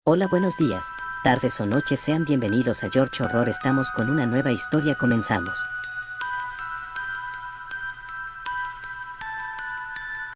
Hola, buenos días, tardes o noches, sean bienvenidos a George Horror. Estamos con una nueva historia, comenzamos.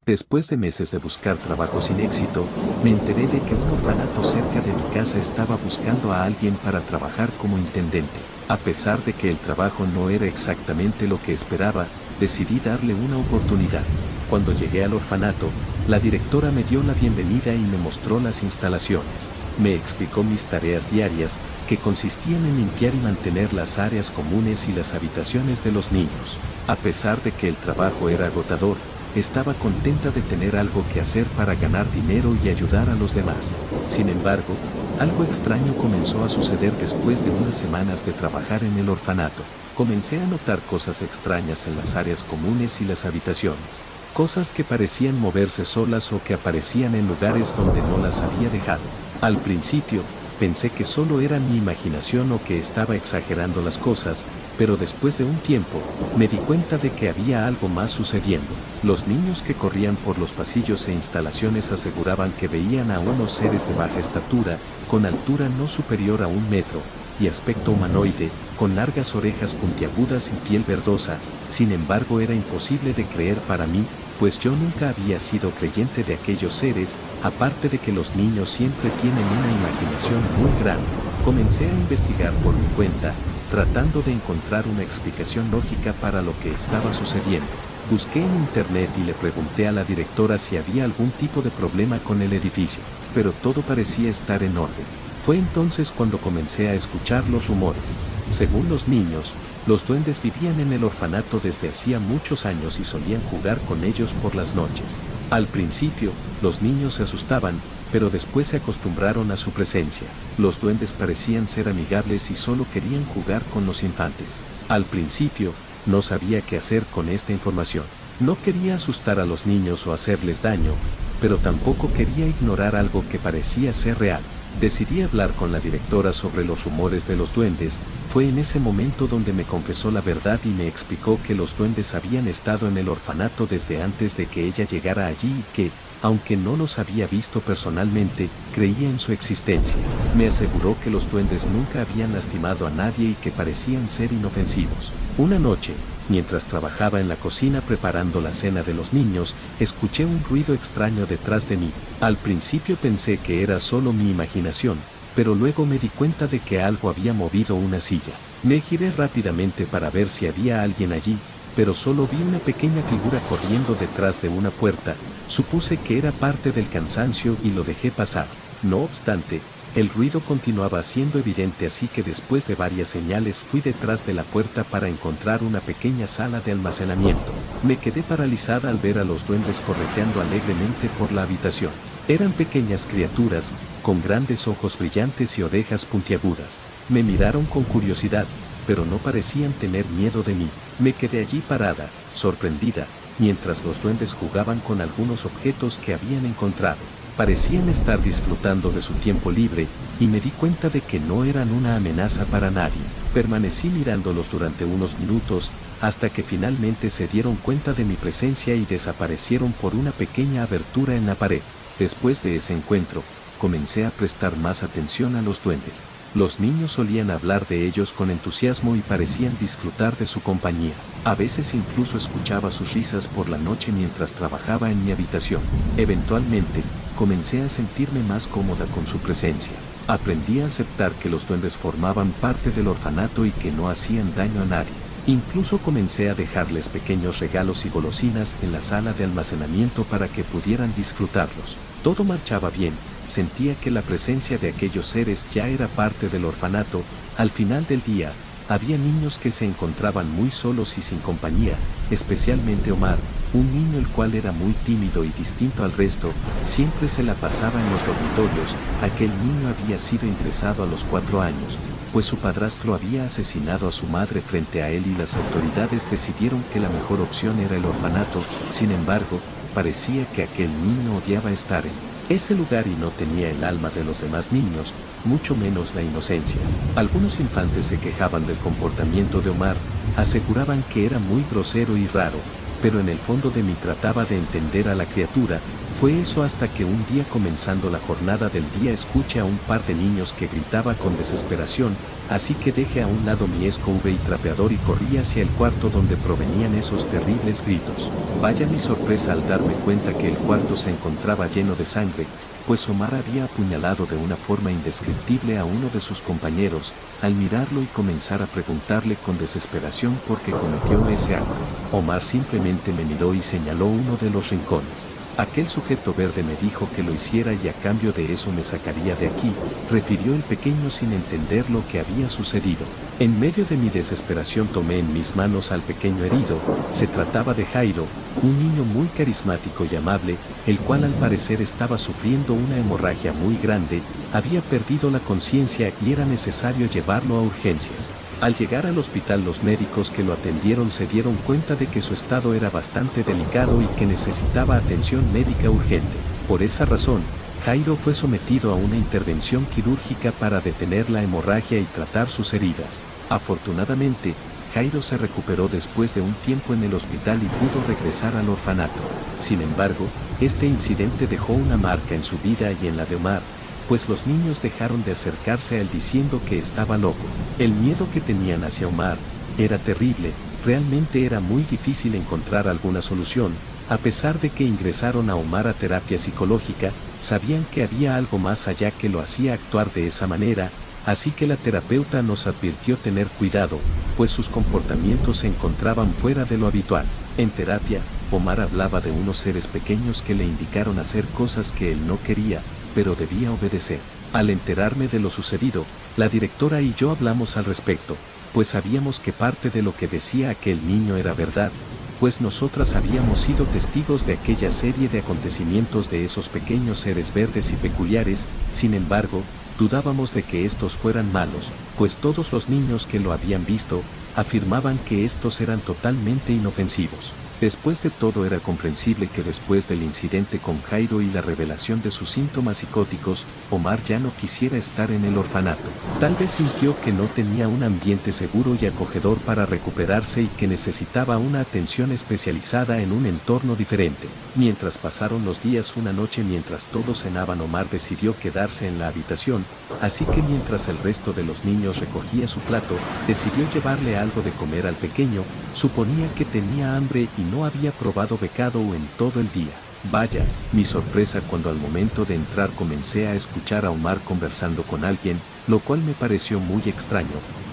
Después de meses de buscar trabajo sin éxito, me enteré de que un orfanato cerca de mi casa estaba buscando a alguien para trabajar como intendente. A pesar de que el trabajo no era exactamente lo que esperaba, decidí darle una oportunidad. Cuando llegué al orfanato, la directora me dio la bienvenida y me mostró las instalaciones. Me explicó mis tareas diarias, que consistían en limpiar y mantener las áreas comunes y las habitaciones de los niños. A pesar de que el trabajo era agotador, estaba contenta de tener algo que hacer para ganar dinero y ayudar a los demás. Sin embargo, algo extraño comenzó a suceder después de unas semanas de trabajar en el orfanato. Comencé a notar cosas extrañas en las áreas comunes y las habitaciones. Cosas que parecían moverse solas o que aparecían en lugares donde no las había dejado. Al principio, pensé que solo era mi imaginación o que estaba exagerando las cosas, pero después de un tiempo, me di cuenta de que había algo más sucediendo. Los niños que corrían por los pasillos e instalaciones aseguraban que veían a unos seres de baja estatura, con altura no superior a 1 metro, y aspecto humanoide, con largas orejas puntiagudas y piel verdosa. Sin embargo, era imposible de creer para mí, pues yo nunca había sido creyente de aquellos seres, aparte de que los niños siempre tienen una imaginación muy grande. Comencé a investigar por mi cuenta, tratando de encontrar una explicación lógica para lo que estaba sucediendo. Busqué en internet y le pregunté a la directora si había algún tipo de problema con el edificio, pero todo parecía estar en orden. Fue entonces cuando comencé a escuchar los rumores. Según los niños, los duendes vivían en el orfanato desde hacía muchos años y solían jugar con ellos por las noches. Al principio, los niños se asustaban, pero después se acostumbraron a su presencia. Los duendes parecían ser amigables y solo querían jugar con los infantes. Al principio, no sabía qué hacer con esta información. No quería asustar a los niños o hacerles daño, pero tampoco quería ignorar algo que parecía ser real. Decidí hablar con la directora sobre los rumores de los duendes. Fue en ese momento donde me confesó la verdad y me explicó que los duendes habían estado en el orfanato desde antes de que ella llegara allí y que, aunque no los había visto personalmente, creía en su existencia. Me aseguró que los duendes nunca habían lastimado a nadie y que parecían ser inofensivos. Una noche, mientras trabajaba en la cocina preparando la cena de los niños, escuché un ruido extraño detrás de mí. Al principio pensé que era solo mi imaginación, pero luego me di cuenta de que algo había movido una silla. Me giré rápidamente para ver si había alguien allí, pero solo vi una pequeña figura corriendo detrás de una puerta. Supuse que era parte del cansancio y lo dejé pasar. No obstante, el ruido continuaba siendo evidente, así que después de varias señales fui detrás de la puerta para encontrar una pequeña sala de almacenamiento. Me quedé paralizada al ver a los duendes correteando alegremente por la habitación. Eran pequeñas criaturas, con grandes ojos brillantes y orejas puntiagudas. Me miraron con curiosidad, pero no parecían tener miedo de mí. Me quedé allí parada, sorprendida, mientras los duendes jugaban con algunos objetos que habían encontrado. Parecían estar disfrutando de su tiempo libre, y me di cuenta de que no eran una amenaza para nadie. Permanecí mirándolos durante unos minutos, hasta que finalmente se dieron cuenta de mi presencia y desaparecieron por una pequeña abertura en la pared. Después de ese encuentro, comencé a prestar más atención a los duendes. Los niños solían hablar de ellos con entusiasmo y parecían disfrutar de su compañía. A veces incluso escuchaba sus risas por la noche mientras trabajaba en mi habitación. Eventualmente, comencé a sentirme más cómoda con su presencia. Aprendí a aceptar que los duendes formaban parte del orfanato y que no hacían daño a nadie. Incluso comencé a dejarles pequeños regalos y golosinas en la sala de almacenamiento para que pudieran disfrutarlos. Todo marchaba bien. Sentía que la presencia de aquellos seres ya era parte del orfanato. Al final del día, había niños que se encontraban muy solos y sin compañía, especialmente Omar, un niño el cual era muy tímido y distinto al resto. Siempre se la pasaba en los dormitorios. Aquel niño había sido ingresado a los 4 años, pues su padrastro había asesinado a su madre frente a él y las autoridades decidieron que la mejor opción era el orfanato. Sin embargo, parecía que aquel niño odiaba estar en ese lugar y no tenía el alma de los demás niños, mucho menos la inocencia. Algunos infantes se quejaban del comportamiento de Omar, aseguraban que era muy grosero y raro, pero en el fondo de mí trataba de entender a la criatura. Fue eso hasta que un día, comenzando la jornada del día, escuché a un par de niños que gritaba con desesperación, así que dejé a un lado mi escoba y trapeador y corrí hacia el cuarto donde provenían esos terribles gritos. Vaya mi sorpresa al darme cuenta que el cuarto se encontraba lleno de sangre, pues Omar había apuñalado de una forma indescriptible a uno de sus compañeros. Al mirarlo y comenzar a preguntarle con desesperación por qué cometió ese acto, Omar simplemente me miró y señaló uno de los rincones. Aquel sujeto verde me dijo que lo hiciera y a cambio de eso me sacaría de aquí, refirió el pequeño sin entender lo que había sucedido. En medio de mi desesperación tomé en mis manos al pequeño herido. Se trataba de Jairo, un niño muy carismático y amable, el cual al parecer estaba sufriendo una hemorragia muy grande, había perdido la conciencia y era necesario llevarlo a urgencias. Al llegar al hospital, los médicos que lo atendieron se dieron cuenta de que su estado era bastante delicado y que necesitaba atención médica urgente. Por esa razón, Jairo fue sometido a una intervención quirúrgica para detener la hemorragia y tratar sus heridas. Afortunadamente, Jairo se recuperó después de un tiempo en el hospital y pudo regresar al orfanato. Sin embargo, este incidente dejó una marca en su vida y en la de Omar, pues los niños dejaron de acercarse a él diciendo que estaba loco. El miedo que tenían hacia Omar era terrible. Realmente era muy difícil encontrar alguna solución. A pesar de que ingresaron a Omar a terapia psicológica, sabían que había algo más allá que lo hacía actuar de esa manera, así que la terapeuta nos advirtió tener cuidado, pues sus comportamientos se encontraban fuera de lo habitual. En terapia, Omar hablaba de unos seres pequeños que le indicaron hacer cosas que él no quería, pero debía obedecer. Al enterarme de lo sucedido, la directora y yo hablamos al respecto, pues sabíamos que parte de lo que decía aquel niño era verdad, pues nosotras habíamos sido testigos de aquella serie de acontecimientos de esos pequeños seres verdes y peculiares. Sin embargo, dudábamos de que estos fueran malos, pues todos los niños que lo habían visto afirmaban que estos eran totalmente inofensivos. Después de todo, era comprensible que después del incidente con Jairo y la revelación de sus síntomas psicóticos, Omar ya no quisiera estar en el orfanato. Tal vez sintió que no tenía un ambiente seguro y acogedor para recuperarse y que necesitaba una atención especializada en un entorno diferente. Mientras pasaron los días, una noche mientras todos cenaban, Omar decidió quedarse en la habitación, así que mientras el resto de los niños recogía su plato, decidió llevarle algo de comer al pequeño. Suponía que tenía hambre y no había probado bocado en todo el día. Vaya, mi sorpresa cuando al momento de entrar comencé a escuchar a Omar conversando con alguien, lo cual me pareció muy extraño,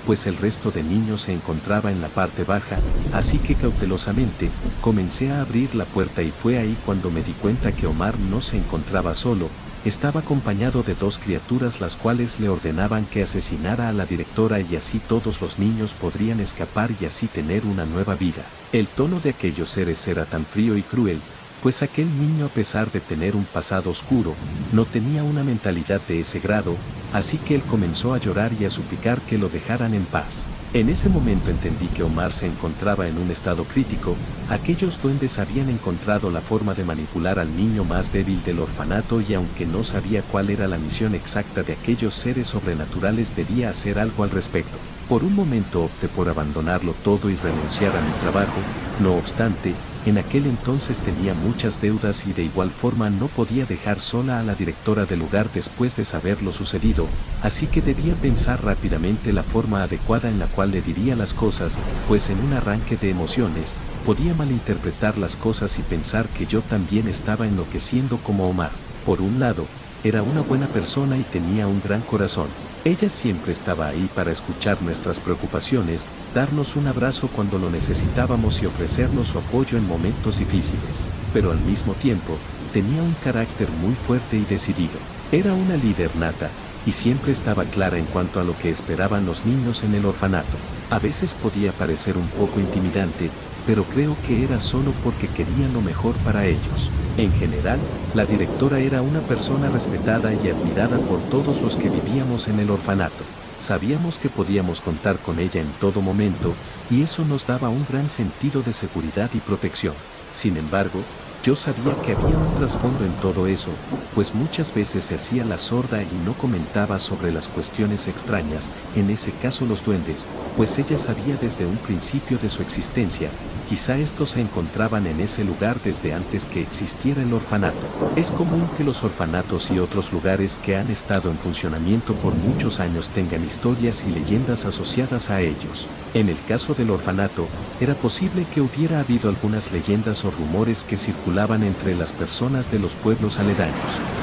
pues el resto de niños se encontraba en la parte baja, así que cautelosamente comencé a abrir la puerta y fue ahí cuando me di cuenta que Omar no se encontraba solo. Estaba acompañado de dos criaturas, las cuales le ordenaban que asesinara a la directora y así todos los niños podrían escapar y así tener una nueva vida. El tono de aquellos seres era tan frío y cruel, pues aquel niño, a pesar de tener un pasado oscuro, no tenía una mentalidad de ese grado, así que él comenzó a llorar y a suplicar que lo dejaran en paz. En ese momento entendí que Omar se encontraba en un estado crítico. Aquellos duendes habían encontrado la forma de manipular al niño más débil del orfanato y aunque no sabía cuál era la misión exacta de aquellos seres sobrenaturales, debía hacer algo al respecto. Por un momento opté por abandonarlo todo y renunciar a mi trabajo. No obstante, en aquel entonces tenía muchas deudas y de igual forma no podía dejar sola a la directora del lugar después de saber lo sucedido, así que debía pensar rápidamente la forma adecuada en la cual le diría las cosas, pues en un arranque de emociones, podía malinterpretar las cosas y pensar que yo también estaba enloqueciendo como Omar. Por un lado, era una buena persona y tenía un gran corazón. Ella siempre estaba ahí para escuchar nuestras preocupaciones, darnos un abrazo cuando lo necesitábamos y ofrecernos su apoyo en momentos difíciles. Pero al mismo tiempo, tenía un carácter muy fuerte y decidido. Era una líder nata, y siempre estaba clara en cuanto a lo que esperaban los niños en el orfanato. A veces podía parecer un poco intimidante, pero creo que era solo porque quería lo mejor para ellos. En general, la directora era una persona respetada y admirada por todos los que vivíamos en el orfanato. Sabíamos que podíamos contar con ella en todo momento, y eso nos daba un gran sentido de seguridad y protección. Sin embargo, yo sabía que había un trasfondo en todo eso, pues muchas veces se hacía la sorda y no comentaba sobre las cuestiones extrañas, en ese caso los duendes, pues ella sabía desde un principio de su existencia, Quizá estos se encontraban en ese lugar desde antes que existiera el orfanato. Es común que los orfanatos y otros lugares que han estado en funcionamiento por muchos años tengan historias y leyendas asociadas a ellos. En el caso del orfanato, era posible que hubiera habido algunas leyendas o rumores que circulaban entre las personas de los pueblos aledaños.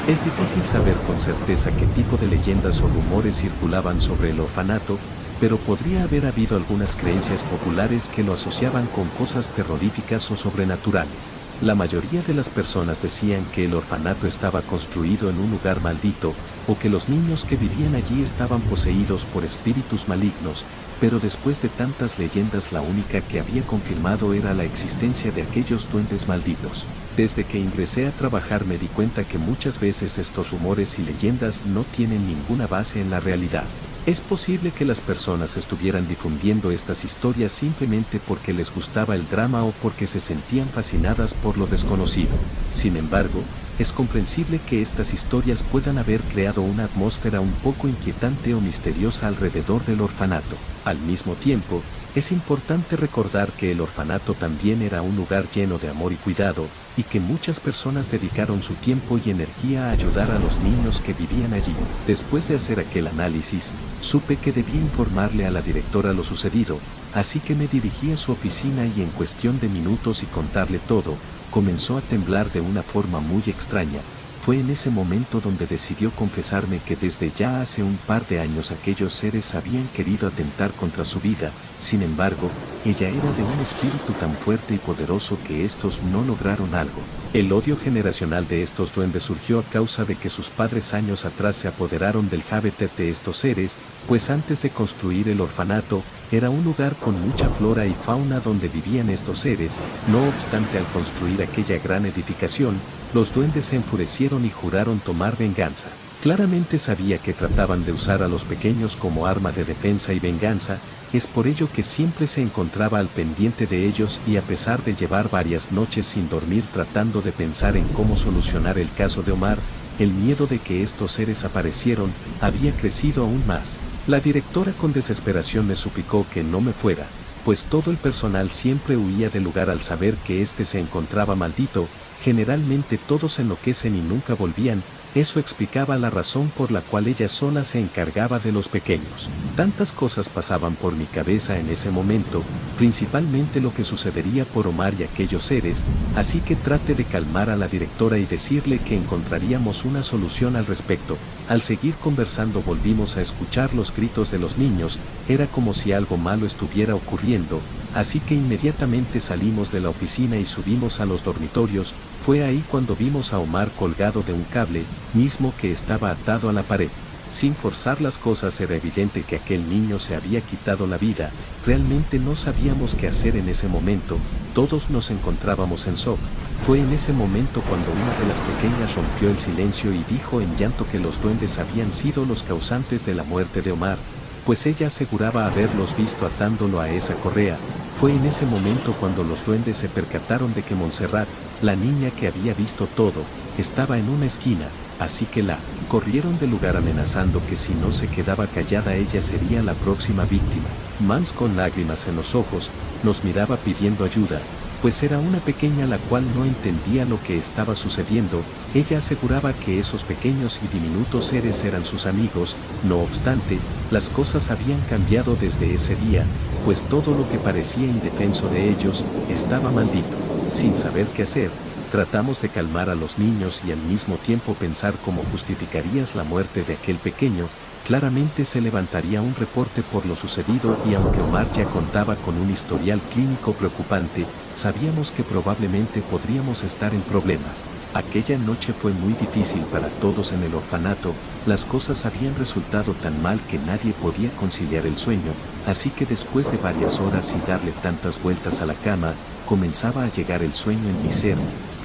Es difícil saber con certeza qué tipo de leyendas o rumores circulaban sobre el orfanato, pero podría haber habido algunas creencias populares que lo asociaban con cosas terroríficas o sobrenaturales. La mayoría de las personas decían que el orfanato estaba construido en un lugar maldito, o que los niños que vivían allí estaban poseídos por espíritus malignos, pero después de tantas leyendas la única que había confirmado era la existencia de aquellos duendes malditos. Desde que ingresé a trabajar me di cuenta que muchas veces estos rumores y leyendas no tienen ninguna base en la realidad. Es posible que las personas estuvieran difundiendo estas historias simplemente porque les gustaba el drama o porque se sentían fascinadas por lo desconocido. Sin embargo, es comprensible que estas historias puedan haber creado una atmósfera un poco inquietante o misteriosa alrededor del orfanato. Al mismo tiempo, es importante recordar que el orfanato también era un lugar lleno de amor y cuidado, y que muchas personas dedicaron su tiempo y energía a ayudar a los niños que vivían allí. Después de hacer aquel análisis, supe que debía informarle a la directora lo sucedido, así que me dirigí a su oficina y en cuestión de minutos y contarle todo, comenzó a temblar de una forma muy extraña. Fue en ese momento donde decidió confesarme que desde ya hace un par de años aquellos seres habían querido atentar contra su vida. Sin embargo, ella era de un espíritu tan fuerte y poderoso que estos no lograron algo. El odio generacional de estos duendes surgió a causa de que sus padres años atrás se apoderaron del hábitat de estos seres, pues antes de construir el orfanato, era un lugar con mucha flora y fauna donde vivían estos seres. No obstante, al construir aquella gran edificación, los duendes se enfurecieron y juraron tomar venganza. Claramente sabía que trataban de usar a los pequeños como arma de defensa y venganza, es por ello que siempre se encontraba al pendiente de ellos y a pesar de llevar varias noches sin dormir tratando de pensar en cómo solucionar el caso de Omar, el miedo de que estos seres aparecieron había crecido aún más. La directora con desesperación me suplicó que no me fuera, pues todo el personal siempre huía del lugar al saber que éste se encontraba maldito. Generalmente todos enloquecen y nunca volvían. Eso explicaba la razón por la cual ella sola se encargaba de los pequeños. Tantas cosas pasaban por mi cabeza en ese momento, principalmente lo que sucedería por Omar y aquellos seres, así que traté de calmar a la directora y decirle que encontraríamos una solución al respecto. Al seguir conversando volvimos a escuchar los gritos de los niños, era como si algo malo estuviera ocurriendo, así que inmediatamente salimos de la oficina y subimos a los dormitorios. Fue ahí cuando vimos a Omar colgado de un cable, mismo que estaba atado a la pared. Sin forzar las cosas era evidente que aquel niño se había quitado la vida. Realmente no sabíamos qué hacer en ese momento, todos nos encontrábamos en shock. Fue en ese momento cuando una de las pequeñas rompió el silencio y dijo en llanto que los duendes habían sido los causantes de la muerte de Omar, pues ella aseguraba haberlos visto atándolo a esa correa. Fue en ese momento cuando los duendes se percataron de que Montserrat, la niña que había visto todo, estaba en una esquina, así que la corrieron del lugar amenazando que si no se quedaba callada ella sería la próxima víctima. Mans, con lágrimas en los ojos, nos miraba pidiendo ayuda, pues era una pequeña la cual no entendía lo que estaba sucediendo. Ella aseguraba que esos pequeños y diminutos seres eran sus amigos. No obstante, las cosas habían cambiado desde ese día, pues todo lo que parecía indefenso de ellos estaba maldito. Sin saber qué hacer, tratamos de calmar a los niños y al mismo tiempo pensar cómo justificarías la muerte de aquel pequeño. Claramente se levantaría un reporte por lo sucedido y aunque Omar ya contaba con un historial clínico preocupante, sabíamos que probablemente podríamos estar en problemas. Aquella noche fue muy difícil para todos en el orfanato, las cosas habían resultado tan mal que nadie podía conciliar el sueño, así que después de varias horas y darle tantas vueltas a la cama, comenzaba a llegar el sueño en mi ser.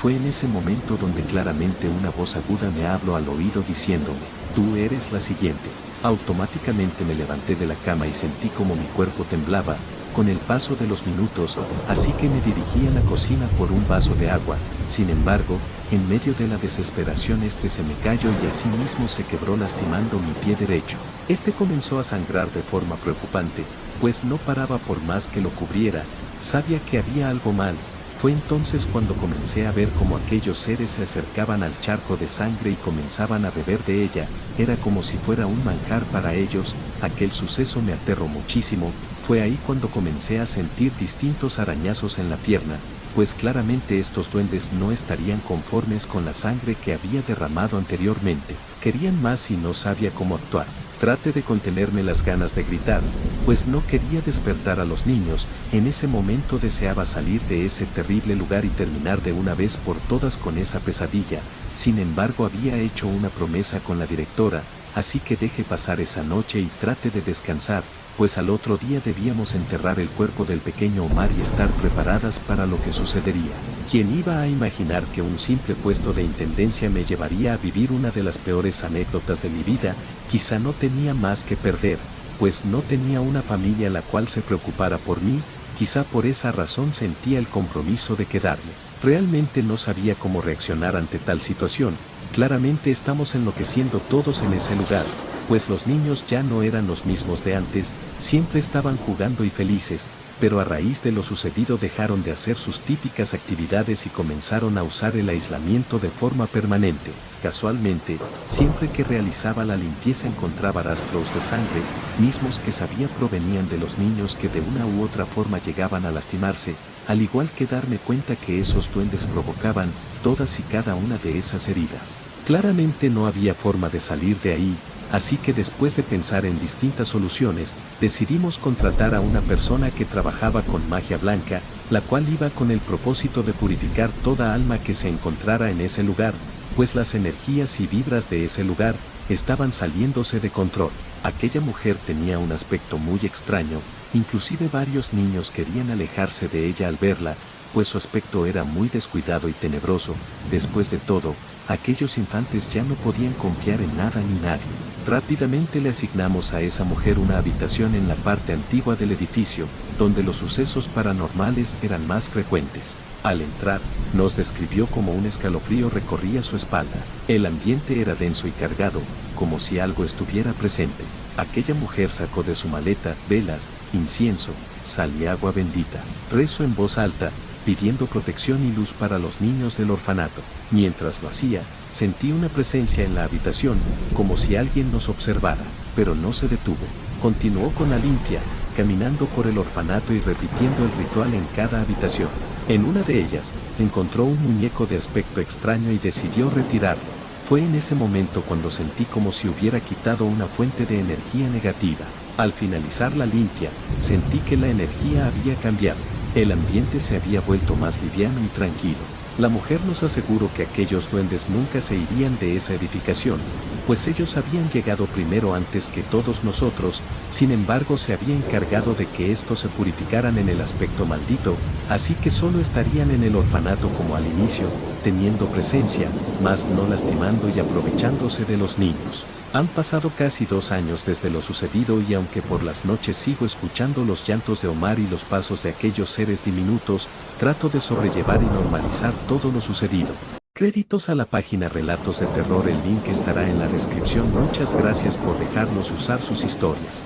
Fue en ese momento donde claramente una voz aguda me habló al oído diciéndome, tú eres la siguiente. Automáticamente me levanté de la cama y sentí como mi cuerpo temblaba, con el paso de los minutos, así que me dirigí a la cocina por un vaso de agua. Sin embargo, en medio de la desesperación este se me cayó y asimismo se quebró lastimando mi pie derecho. Este comenzó a sangrar de forma preocupante, pues no paraba por más que lo cubriera. Sabía que había algo mal. Fue entonces cuando comencé a ver cómo aquellos seres se acercaban al charco de sangre y comenzaban a beber de ella. Era como si fuera un manjar para ellos. Aquel suceso me aterró muchísimo. Fue ahí cuando comencé a sentir distintos arañazos en la pierna, pues claramente estos duendes no estarían conformes con la sangre que había derramado anteriormente. Querían más y no sabía cómo actuar. Traté de contenerme las ganas de gritar, pues no quería despertar a los niños. En ese momento deseaba salir de ese terrible lugar y terminar de una vez por todas con esa pesadilla. Sin embargo, había hecho una promesa con la directora, así que dejé pasar esa noche y traté de descansar, pues al otro día debíamos enterrar el cuerpo del pequeño Omar y estar preparadas para lo que sucedería. ¿Quién iba a imaginar que un simple puesto de intendencia me llevaría a vivir una de las peores anécdotas de mi vida? Quizá no tenía más que perder, pues no tenía una familia la cual se preocupara por mí. Quizá por esa razón sentía el compromiso de quedarme. Realmente no sabía cómo reaccionar ante tal situación. Claramente estamos enloqueciendo todos en ese lugar, pues los niños ya no eran los mismos de antes, siempre estaban jugando y felices, pero a raíz de lo sucedido dejaron de hacer sus típicas actividades y comenzaron a usar el aislamiento de forma permanente. Casualmente, siempre que realizaba la limpieza encontraba rastros de sangre, mismos que sabía provenían de los niños que de una u otra forma llegaban a lastimarse, al igual que darme cuenta que esos duendes provocaban todas y cada una de esas heridas. Claramente no había forma de salir de ahí. Así que después de pensar en distintas soluciones, decidimos contratar a una persona que trabajaba con magia blanca, la cual iba con el propósito de purificar toda alma que se encontrara en ese lugar, pues las energías y vibras de ese lugar estaban saliéndose de control. Aquella mujer tenía un aspecto muy extraño, inclusive varios niños querían alejarse de ella al verla, pues su aspecto era muy descuidado y tenebroso. Después de todo, aquellos infantes ya no podían confiar en nada ni nadie. Rápidamente le asignamos a esa mujer una habitación en la parte antigua del edificio, donde los sucesos paranormales eran más frecuentes. Al entrar, nos describió como un escalofrío recorría su espalda. El ambiente era denso y cargado, como si algo estuviera presente. Aquella mujer sacó de su maleta velas, incienso, sal y agua bendita. Rezó en voz alta, pidiendo protección y luz para los niños del orfanato. Mientras lo hacía, sentí una presencia en la habitación, como si alguien nos observara, pero no se detuvo. Continuó con la limpia, caminando por el orfanato y repitiendo el ritual en cada habitación. En una de ellas, encontró un muñeco de aspecto extraño y decidió retirarlo. Fue en ese momento cuando sentí como si hubiera quitado una fuente de energía negativa. Al finalizar la limpia, sentí que la energía había cambiado. El ambiente se había vuelto más liviano y tranquilo. La mujer nos aseguró que aquellos duendes nunca se irían de esa edificación, pues ellos habían llegado primero antes que todos nosotros. Sin embargo, se había encargado de que estos se purificaran en el aspecto maldito, así que solo estarían en el orfanato como al inicio, teniendo presencia, mas no lastimando y aprovechándose de los niños. Han pasado casi 2 años desde lo sucedido y aunque por las noches sigo escuchando los llantos de Omar y los pasos de aquellos seres diminutos, trato de sobrellevar y normalizar todo lo sucedido. Créditos a la página Relatos de Terror, el link estará en la descripción. Muchas gracias por dejarnos usar sus historias.